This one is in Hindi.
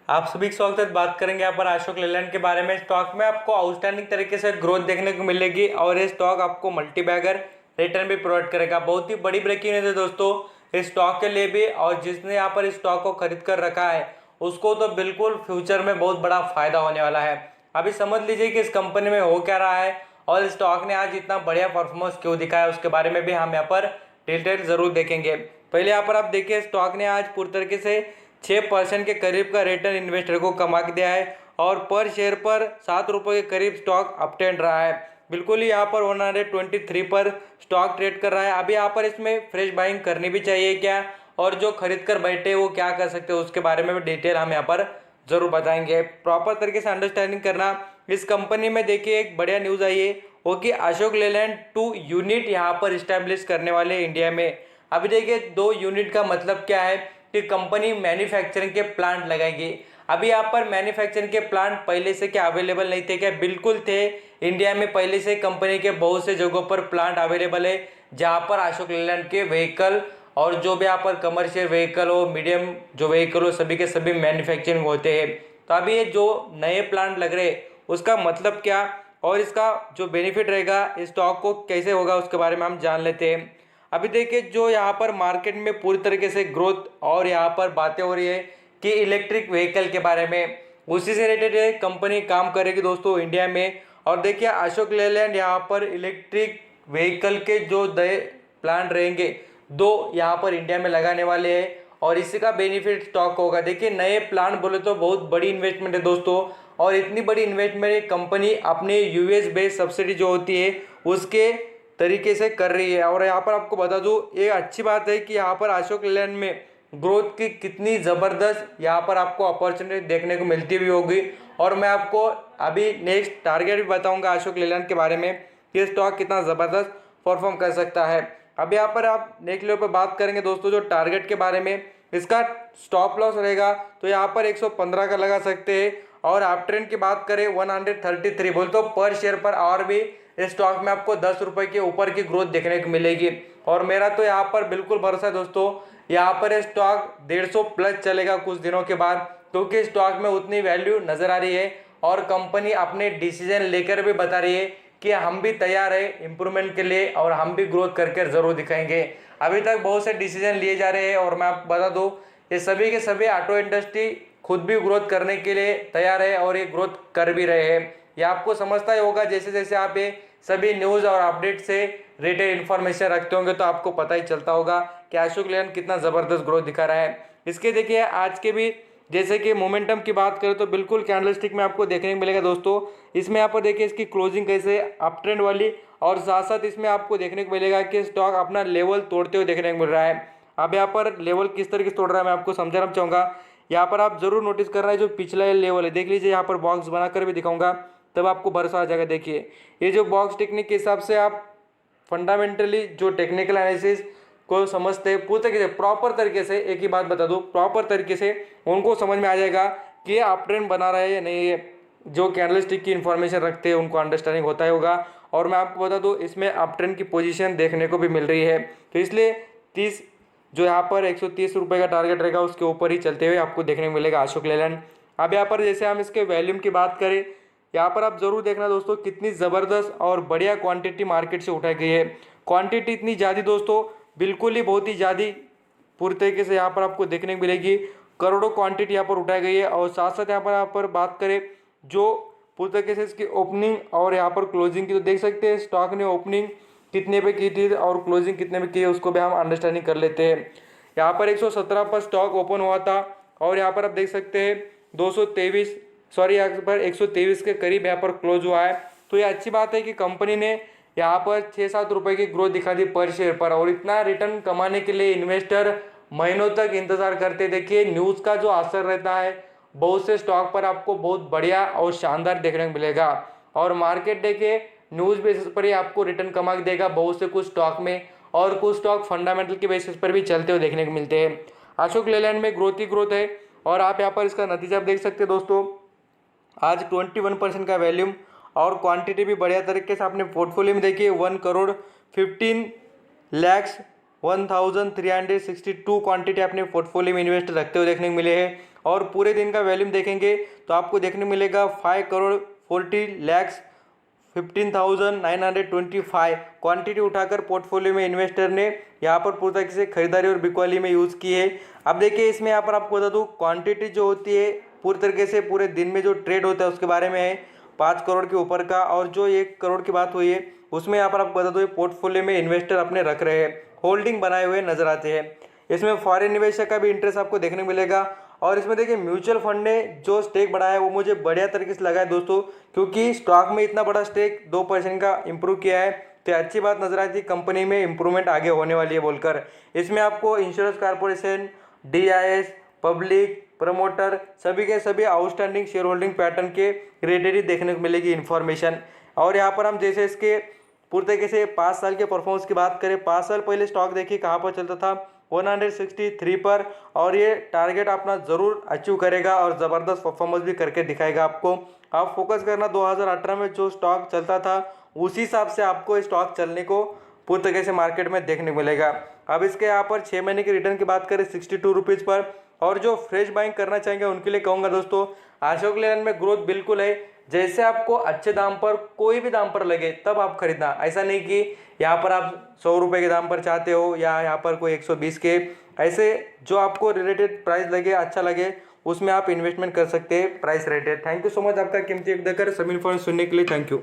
आप सभी का स्वागत है। बात करेंगे यहाँ पर अशोक लेलैंड के बारे में। स्टॉक में आपको आउटस्टैंडिंग तरीके से ग्रोथ देखने को मिलेगी और ये स्टॉक आपको मल्टीबैगर रिटर्न भी प्रोवाइड करेगा। बहुत ही बड़ी ब्रेकिंग न्यूज़ है दोस्तों इस स्टॉक के लिए भी, और जिसने यहाँ पर इस स्टॉक को खरीद कर रखा है उसको तो बिल्कुल फ्यूचर में बहुत बड़ा फायदा होने वाला है। अभी समझ लीजिए कि इस कंपनी में हो क्या रहा है और इस स्टॉक ने आज इतना बढ़िया परफॉर्मेंस क्यों दिखाया, उसके बारे में भी हम यहाँ पर डिटेल जरूर देखेंगे। पहले यहाँ पर आप देखिए स्टॉक ने आज पूरी तरीके से 6% के करीब का रिटर्न इन्वेस्टर को कमा के दिया है और पर शेयर पर 7 रुपये के करीब स्टॉक अपटेंड रहा है। बिल्कुल ही यहाँ पर 123 पर स्टॉक ट्रेड कर रहा है। अभी यहाँ पर इसमें फ्रेश बाइंग करनी भी चाहिए क्या, और जो खरीद कर बैठे वो क्या कर सकते हैं उसके बारे में भी डिटेल हम यहाँ पर जरूर बताएंगे। प्रॉपर तरीके से अंडरस्टैंडिंग करना। इस कंपनी में देखिए एक बढ़िया न्यूज़ आई है वो कि अशोक लेलैंड 2 यूनिट यहाँ पर इस्टेब्लिश करने वाले इंडिया में। अभी देखिए 2 यूनिट का मतलब क्या है कि कंपनी मैन्युफैक्चरिंग के प्लांट लगाएगी। अभी यहाँ पर मैन्युफैक्चरिंग के प्लांट पहले से क्या अवेलेबल नहीं थे क्या? बिल्कुल थे। इंडिया में पहले से कंपनी के बहुत से जगहों पर प्लांट अवेलेबल है जहाँ पर अशोक लेलैंड के व्हीकल और जो भी यहाँ पर कमर्शियल व्हीकल हो, मीडियम जो व्हीकल हो, सभी के सभी मैन्युफैक्चरिंग होते हैं। तो अभी ये जो नए प्लांट लग रहे उसका मतलब क्या और इसका जो बेनिफिट रहेगा इस स्टॉक को कैसे होगा उसके बारे में हम जान लेते हैं। अभी देखिए जो यहाँ पर मार्केट में पूरी तरीके से ग्रोथ और यहाँ पर बातें हो रही है कि इलेक्ट्रिक व्हीकल के बारे में, उसी से रिलेटेड कंपनी काम करेगी दोस्तों इंडिया में। और देखिए अशोक लेलैंड यहाँ पर इलेक्ट्रिक व्हीकल के जो नए प्लांट रहेंगे 2 यहाँ पर इंडिया में लगाने वाले हैं और इसी का बेनिफिट स्टॉक होगा। देखिए नए प्लांट बोले तो बहुत बड़ी इन्वेस्टमेंट है दोस्तों, और इतनी बड़ी इन्वेस्टमेंट कंपनी अपने यूएस बेस्ड सब्सिडी जो होती है उसके तरीके से कर रही है। और यहाँ पर आपको बता दूं ये अच्छी बात है कि यहाँ पर अशोक लेलैंड में ग्रोथ की कितनी ज़बरदस्त यहाँ पर आपको अपॉर्चुनिटी देखने को मिलती भी होगी। और मैं आपको अभी नेक्स्ट टारगेट भी बताऊंगा अशोक लेलैंड के बारे में कि स्टॉक कितना ज़बरदस्त परफॉर्म कर सकता है। अब यहाँ पर आप नेक्स्ट लेवल पर बात करेंगे दोस्तों जो टारगेट के बारे में, इसका स्टॉप लॉस रहेगा तो यहाँ पर 115 का लगा सकते हैं। और आप ट्रेंड की बात करें 133 बोल तो पर शेयर पर और भी इस स्टॉक में आपको 10 रुपये के ऊपर की ग्रोथ देखने को मिलेगी। और मेरा तो यहाँ पर बिल्कुल भरोसा है दोस्तों, यहाँ पर ये स्टॉक 150 प्लस चलेगा कुछ दिनों के बाद, क्योंकि स्टॉक में उतनी वैल्यू नजर आ रही है और कंपनी अपने डिसीजन लेकर भी बता रही है कि हम भी तैयार है इम्प्रूवमेंट के लिए और हम भी ग्रोथ करके जरूर दिखाएंगे। अभी तक बहुत से डिसीजन लिए जा रहे हैं और मैं आपको बता दूं ये सभी के सभी ऑटो इंडस्ट्री खुद भी ग्रोथ करने के लिए तैयार है और ये ग्रोथ कर भी रहे हैं। ये आपको समझता ही होगा जैसे जैसे आप ये सभी न्यूज़ और अपडेट से रिलेटेड इन्फॉर्मेशन रखते होंगे तो आपको पता ही चलता होगा कि अशोक लेलैंड कितना ज़बरदस्त ग्रोथ दिखा रहा है। इसके देखिए आज के भी जैसे कि मोमेंटम की बात करें तो बिल्कुल कैंडलस्टिक में आपको देखने को मिलेगा दोस्तों। इसमें यहाँ पर देखिए इसकी क्लोजिंग कैसे अप ट्रेंड वाली, और साथ साथ इसमें आपको देखने को मिलेगा कि स्टॉक अपना लेवल तोड़ते हुए देखने को मिल रहा है। अब यहाँ पर लेवल किस तरीके से तोड़ रहा है मैं आपको समझाना चाहूँगा। यहाँ पर आप जरूर नोटिस करना है जो पिछला लेवल है, देख लीजिए यहाँ पर बॉक्स बनाकर भी दिखाऊंगा तब आपको भरोसा आ जाएगा। देखिए ये जो बॉक्स टेक्निक के हिसाब से आप फंडामेंटली जो टेक्निकल एनालिसिस को समझते हैं पूरी तरीके से प्रॉपर तरीके से, एक ही बात बता दूं प्रॉपर तरीके से उनको समझ में आ जाएगा कि ये अप ट्रेंड बना रहा है या नहीं है। जो कैंडलस्टिक की इन्फॉर्मेशन रखते हैं उनको अंडरस्टैंडिंग होता ही होगा। और मैं आपको बता दूं इसमें अप ट्रेंड की पोजीशन देखने को भी मिल रही है, तो इसलिए 30 जो यहाँ पर 130 रुपये का टारगेट रहेगा उसके ऊपर ही चलते हुए आपको देखने को मिलेगा अशोक लेलैंड। अब यहाँ पर जैसे हम इसके वॉल्यूम की बात करें, यहाँ पर आप जरूर देखना दोस्तों कितनी ज़बरदस्त और बढ़िया क्वांटिटी मार्केट से उठाई गई है। क्वांटिटी इतनी ज़्यादा दोस्तों, बिल्कुल ही बहुत ही ज़्यादा पूरी तरीके से यहाँ पर आपको देखने को मिलेगी। करोड़ों क्वांटिटी यहाँ पर उठाई गई है। और साथ साथ यहाँ पर बात करें जो पूरी तरीके से इसकी ओपनिंग और यहाँ पर क्लोजिंग की, तो देख सकते हैं स्टॉक ने ओपनिंग कितने पे की थी और क्लोजिंग कितने पे की है उसको भी हम अंडरस्टैंडिंग कर लेते हैं। यहाँ पर 117 पर स्टॉक ओपन हुआ था और यहाँ पर आप देख सकते हैं 123 के करीब यहाँ पर क्लोज हुआ है। तो ये अच्छी बात है कि कंपनी ने यहाँ पर 6-7 रुपये की ग्रोथ दिखा दी पर शेयर पर, और इतना रिटर्न कमाने के लिए इन्वेस्टर महीनों तक इंतजार करते। देखिए न्यूज़ का जो असर रहता है बहुत से स्टॉक पर आपको बहुत बढ़िया और शानदार देखने को मिलेगा। और मार्केट देखिए न्यूज़ बेसिस पर ही आपको रिटर्न कमा के देगा बहुत से कुछ स्टॉक में, और कुछ स्टॉक फंडामेंटल के बेसिस पर भी चलते हुए देखने को मिलते हैं। अशोक लेलैंड में ग्रोथ ही ग्रोथ है और आप यहाँ पर इसका नतीजा आप देख सकते हैं दोस्तों। आज 21% का वैल्यूम और क्वांटिटी भी बढ़िया तरीके से आपने पोर्टफोलियो में देखिए 1,15,13,62 क्वांटिटी अपने पोर्टफोलियो में इन्वेस्ट रखते हुए देखने को मिले हैं। और पूरे दिन का वॉल्यूम देखेंगे तो आपको देखने मिलेगा 5,40,15,925 क्वांटिटी उठाकर पोर्टफोलियो में इन्वेस्टर ने यहाँ पर पूरी तरीके से खरीदारी और बिकवाली में यूज़ की है। अब देखिए इसमें यहाँ पर आपको बता दूँ क्वांटिटी जो होती है पूरी तरीके से पूरे दिन में जो ट्रेड होता है उसके बारे में है 5 करोड़ के ऊपर का, और जो 1 करोड़ की बात हुई है उसमें यहाँ पर आपको बता दो पोर्टफोलियो में इन्वेस्टर अपने रख रहे हैं, होल्डिंग बनाए हुए नजर आते हैं। इसमें फॉरेन निवेशक का भी इंटरेस्ट आपको देखने मिलेगा। और इसमें देखिए म्यूचुअल फंड ने जो स्टेक बढ़ाया है वो मुझे बढ़िया तरीके से लगा है दोस्तों, क्योंकि स्टॉक में इतना बड़ा स्टेक 2% का इंप्रूव किया है तो अच्छी बात नजर आती है, कंपनी में इंप्रूवमेंट आगे होने वाली है बोलकर। इसमें आपको insurance corporation, DIS, public, promoter सभी के सभी आउटस्टैंडिंग शेयर होल्डिंग पैटर्न के रिलेटेड ही देखने को मिलेगी इन्फॉर्मेशन। और यहाँ पर हम जैसे इसके पूरी तरीके से 5 साल के परफॉर्मेंस की बात करें, 5 साल पहले स्टॉक देखिए कहाँ पर चलता था 163 पर, और ये टारगेट अपना जरूर अचीव करेगा और ज़बरदस्त परफॉर्मेंस भी करके दिखाएगा आपको। आप फोकस करना 2018 में जो स्टॉक चलता था उसी हिसाब से आपको स्टॉक चलने को पूरी तरीके से मार्केट में देखने को मिलेगा। अब इसके यहाँ पर 6 महीने की रिटर्न की बात करें 62 रुपीज़ पर, और जो फ्रेश बाइंग करना चाहेंगे उनके लिए कहूँगा दोस्तों अशोक लेलैंड में ग्रोथ बिल्कुल है। जैसे आपको अच्छे दाम पर कोई भी दाम पर लगे तब आप खरीदना, ऐसा नहीं कि यहाँ पर आप 100 रुपये के दाम पर चाहते हो या यहाँ पर कोई 120 के, ऐसे जो आपको रिलेटेड प्राइस लगे अच्छा लगे उसमें आप इन्वेस्टमेंट कर सकते हैं price rated. Thank you so much आपका कीमती वक्त देकर। सभी इन्फॉर्मेशन सुनने के लिए थैंक यू।